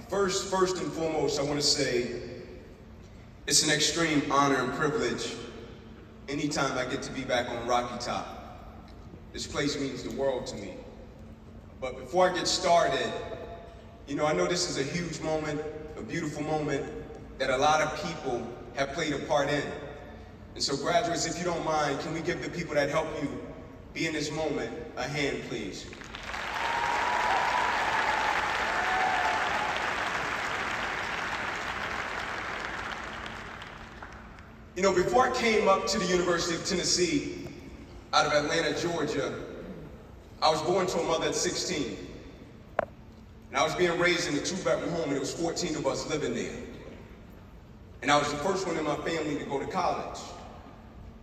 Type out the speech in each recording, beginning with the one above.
First and foremost, I want to say it's an extreme honor and privilege anytime I get to be back on Rocky Top. This place means the world to me. But before I get started, I know this is a huge moment, a beautiful moment that a lot of people have played a part in. And so graduates, if you don't mind, can we give the people that help you be in this moment a hand, please? Before I came up to the University of Tennessee out of Atlanta, Georgia, I was born to a mother at 16. And I was being raised in a two-bedroom home, and there was 14 of us living there. And I was the first one in my family to go to college.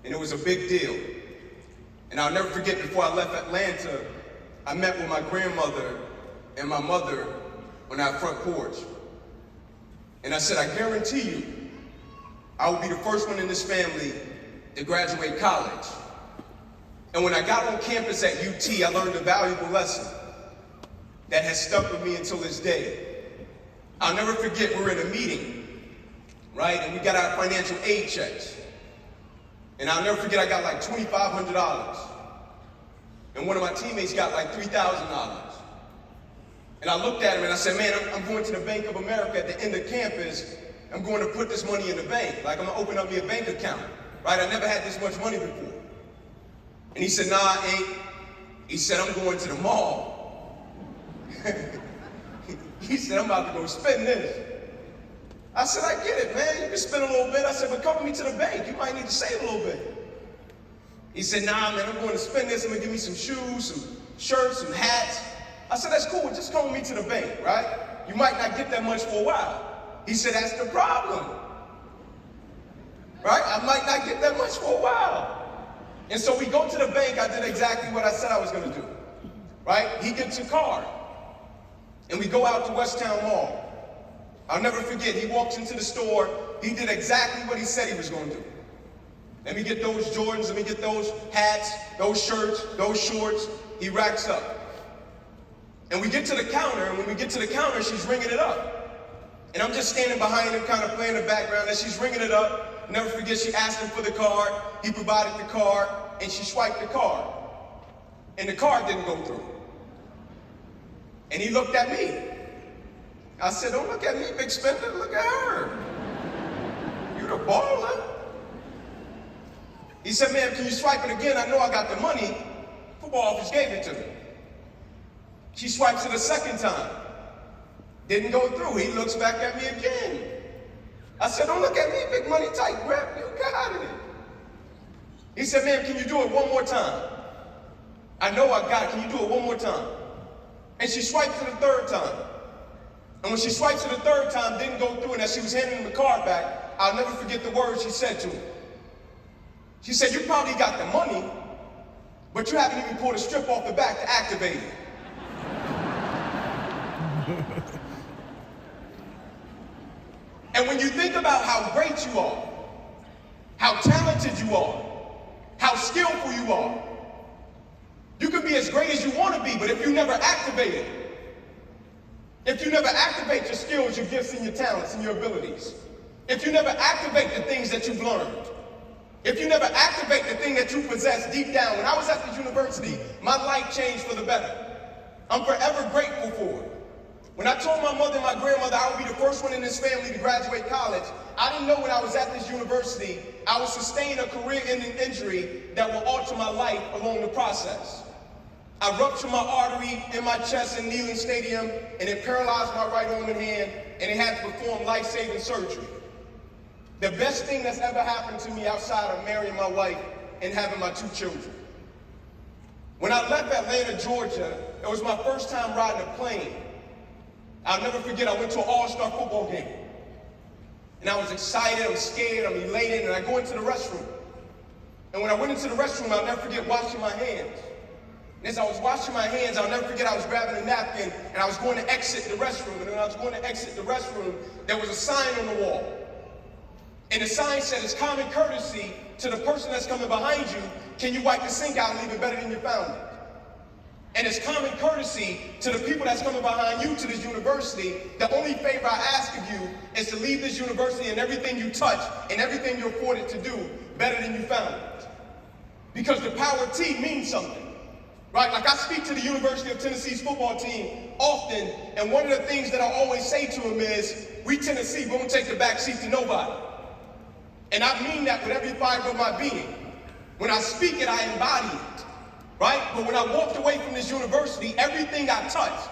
And it was a big deal. And I'll never forget, before I left Atlanta, I met with my grandmother and my mother on our front porch. And I said, I guarantee you, I will be the first one in this family to graduate college. And when I got on campus at UT, I learned a valuable lesson that has stuck with me until this day. I'll never forget, we were in a meeting, right? And we got our financial aid checks. And I'll never forget, I got like $2,500. And one of my teammates got like $3,000. And I looked at him and I said, man, I'm going to the Bank of America at the end of campus. I'm going to put this money in the bank. Like, I'm going to open up me a bank account, right? I never had this much money before. And he said, nah, I ain't. He said, I'm going to the mall. He said, I'm about to go spend this. I said, I get it, man. You can spend a little bit. I said, but come with me to the bank. You might need to save a little bit. He said, nah, man, I'm going to spend this. I'm going to give me some shoes, some shirts, some hats. I said, that's cool. Just come with me to the bank, right? You might not get that much for a while. He said, that's the problem, right? I might not get that much for a while. And so we go to the bank. I did exactly what I said I was going to do, right? He gets a card, and we go out to Westtown Mall. I'll never forget, he walks into the store. He did exactly what he said he was going to do. Let me get those Jordans. Let me get those hats, those shirts, those shorts. He racks up. And we get to the counter, and when we get to the counter, she's ringing it up. And I'm just standing behind him, kind of playing the background, and she's ringing it up. Never forget, she asked him for the card. He provided the card, and she swiped the card. And the card didn't go through. And he looked at me. I said, don't look at me, big spender, look at her. You the baller. He said, man, can you swipe it again? I know I got the money. Football office gave it to me. She swipes it a second time. Didn't go through. He looks back at me again. I said, don't look at me, big money tight grip. You got it. He said, man, can you do it one more time? I know I got it. Can you do it one more time? And she swipes it a third time. And when she swipes it a third time, didn't go through, and as she was handing him the card back, I'll never forget the words she said to him. She said, you probably got the money, but you haven't even pulled a strip off the back to activate it. And when you think about how great you are, how talented you are, how skillful you are, you can be as great as you want to be, but if you never activate it, if you never activate your skills, your gifts, and your talents, and your abilities, if you never activate the things that you've learned, if you never activate the thing that you possess deep down, when I was at the university, my life changed for the better. I'm forever grateful for it. When I told my mother and my grandmother I would be the first one in this family to graduate college, I didn't know when I was at this university, I would sustain a career-ending injury that will alter my life along the process. I ruptured my artery in my chest in Neyland Stadium, and it paralyzed my right arm and hand, and it had to perform life-saving surgery. The best thing that's ever happened to me outside of marrying my wife and having my 2 children. When I left Atlanta, Georgia, it was my first time riding a plane. I'll never forget, I went to an all-star football game. And I was excited, I'm scared, I'm elated, and I go into the restroom. And when I went into the restroom, I'll never forget washing my hands. And as I was washing my hands, I'll never forget I was grabbing a napkin, and I was going to exit the restroom. And when I was going to exit the restroom, there was a sign on the wall. And the sign said, it's common courtesy to the person that's coming behind you, can you wipe the sink out and leave it better than you found it? And it's common courtesy to the people that's coming behind you to this university. The only favor I ask of you is to leave this university and everything you touch and everything you're afforded to do better than you found it. Because the power T means something, right? Like I speak to the University of Tennessee's football team often, and one of the things that I always say to them is, we Tennessee, we don't take the back seat to nobody. And I mean that with every fiber of my being. When I speak it, I embody it. Right? But when I walked away from this university, everything I touched,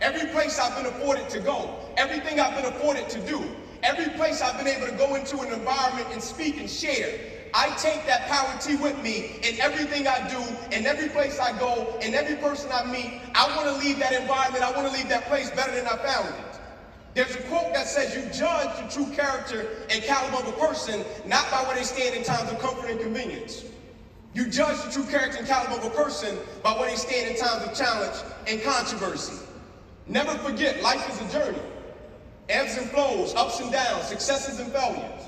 every place I've been afforded to go, everything I've been afforded to do, every place I've been able to go into an environment and speak and share, I take that power T with me in everything I do, in every place I go, in every person I meet. I want to leave that environment, I want to leave that place better than I found it. There's a quote that says you judge the true character and caliber of a person not by where they stand in times of comfort and convenience. You judge the true character and caliber of a person by where they stand in times of challenge and controversy. Never forget, life is a journey. Ebbs and flows, ups and downs, successes and failures.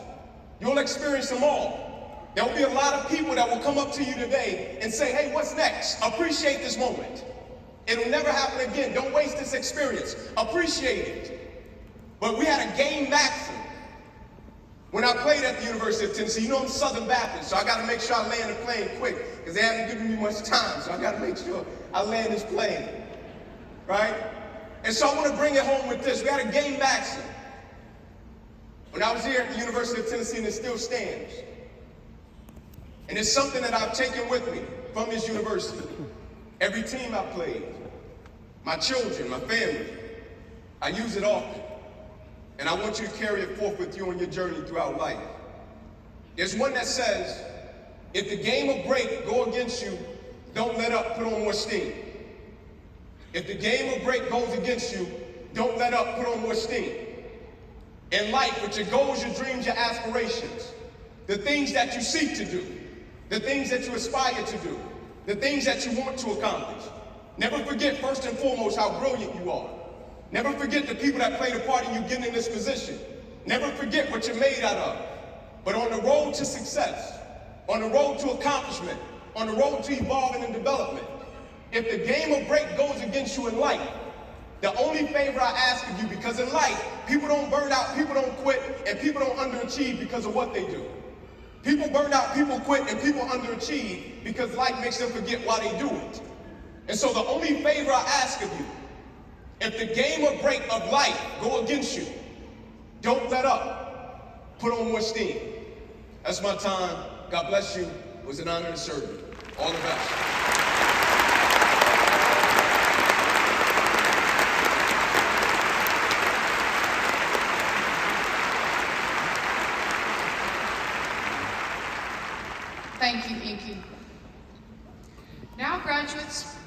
You'll experience them all. There will be a lot of people that will come up to you today and say, hey, what's next? Appreciate this moment. It'll never happen again. Don't waste this experience. Appreciate it. But we had a game maxim. When I played at the University of Tennessee, you know I'm Southern Baptist, so I got to make sure I land the plane quick, because they haven't given me much time, so I got to make sure I land this plane, right? And so I want to bring it home with this. We had a game maxim. When I was here at the University of Tennessee, and it still stands. And it's something that I've taken with me from this university. Every team I played, my children, my family, I use it often. And I want you to carry it forth with you on your journey throughout life. There's one that says, if the game or break go against you, don't let up, put on more steam. If the game or break goes against you, don't let up, put on more steam. In life, with your goals, your dreams, your aspirations, the things that you seek to do, the things that you aspire to do, the things that you want to accomplish, never forget, first and foremost, how brilliant you are. Never forget the people that played a part in you getting in this position. Never forget what you're made out of. But on the road to success, on the road to accomplishment, on the road to evolving and development, if the game or break goes against you in life, the only favor I ask of you, because in life, people don't burn out, people don't quit, and people don't underachieve because of what they do. People burn out, people quit, and people underachieve because life makes them forget why they do it. And so the only favor I ask of you, if the game or break of life go against you, don't let up. Put on more steam. That's my time. God bless you. It was an honor to serve you. All the best. Thank you, Inky. Now, graduates,